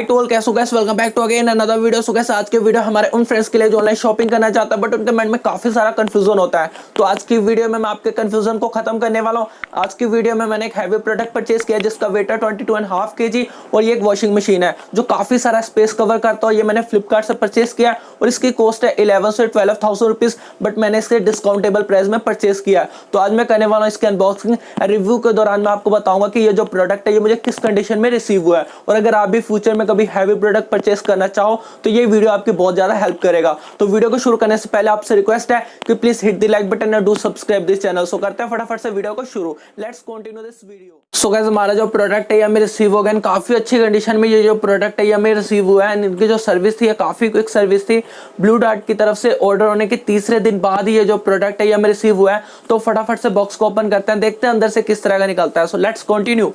To all, कैसे हो guys, welcome back to again another video. So guys आज के वीडियो हमारे उन फ्रेंड्स के लिए जो ऑनलाइन शॉपिंग करना चाहता है बट उनके माइंड में काफी सारा कंफ्यूजन होता है। तो आज की वीडियो में मैं आपके कंफ्यूजन को खत्म करने वाला हूं। आज की वीडियो में मैंने एक हैवी प्रोडक्ट परचेज किया जिसका वेट है 22.5 kg और ये एक वॉशिंग मशीन है जो काफी सारा स्पेस कवर करता है। ये मैंने फ्लिपकार्ट से परचेज किया और इसकी कॉस्ट है 11 से 12,000 रुपीज, बट मैंने इसके डिस्काउंटेबल प्राइस में परचेज किया। तो आज मैं करने वाला हूँ इसके अनबॉक्सिंग। रिव्यू के दौरान मैं आपको बताऊंगा कि ये जो प्रोडक्ट है ये मुझे किस कंडीशन में रिसीव हुआ है, और अगर आप भी फ्यूचर में कभी हैवी प्रोडक्ट परचेस करना चाहो तो ये वीडियो आपकी बहुत ज्यादा हेल्प करेगा। तो वीडियो को शुरू करने से पहले आपसे रिक्वेस्ट है कि please hit the like button and do subscribe this channel. So करते हैं फटाफट से वीडियो को शुरू। Let's continue this video. So guys हमारा जो प्रोडक्ट है ये हमें रिसीव हो गया काफी अच्छी कंडीशन में। ये जो प्रोडक्ट है ये हमें रिसीव हुआ है, इनकी जो सर्विस थी काफी क्विक सर्विस थी। ब्लू डार्ट की तरफ से ऑर्डर होने के तीसरे दिन बाद ही ये जो प्रोडक्ट है ये हमें रिसीव हुआ है। तो फटाफट से बॉक्स को ओपन करते हैं, देखते हैं अंदर से किस तरह का निकलता है। So let's continue.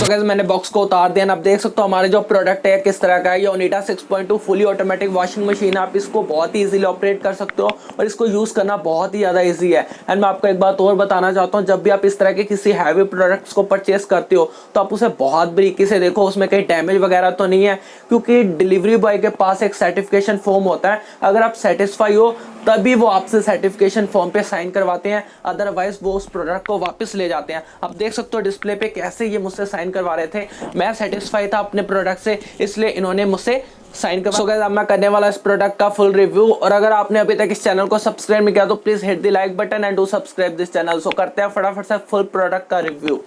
गाइस मैंने बॉक्स को उतार दिया। आप देख सकते हो हमारे जो प्रोडक्ट है किस तरह का है। ये Onida 6.2 fully automatic washing machine है। आप इसको बहुत ही इजीली ऑपरेट कर सकते हो और इसको यूज करना बहुत ही ज्यादा इजी है। एंड मैं आपको एक बात और बताना चाहता हूँ, जब भी आप इस तरह के किसी हैवी प्रोडक्ट्स को परचेस करते हो तो आप उसे बहुत बारीकी से देखो, उसमें कहीं डैमेज वगैरह तो नहीं है, क्योंकि डिलीवरी बॉय के पास एक सर्टिफिकेशन फॉर्म होता है। अगर आप सेटिस्फाई हो तभी वो आपसे सर्टिफिकेशन फॉर्म पे साइन करवाते हैं, अदरवाइज वो उस प्रोडक्ट को वापस ले जाते हैं। आप देख सकते हो डिस्प्ले पे कैसे ये मुझसे साइन करवा रहे थे। मैं सेटिस्फाई था अपने प्रोडक्ट से, इसलिए इन्होंने मुझसे साइन करवा। सो गाइस अब मैं करने वाला इस प्रोडक्ट का फुल रिव्यू, और अगर आपने अभी तक इस चैनल को सब्सक्राइब नहीं किया तो please hit the like button and do subscribe this channel. So करते हैं फटाफट से फुल प्रोडक्ट का रिव्यू।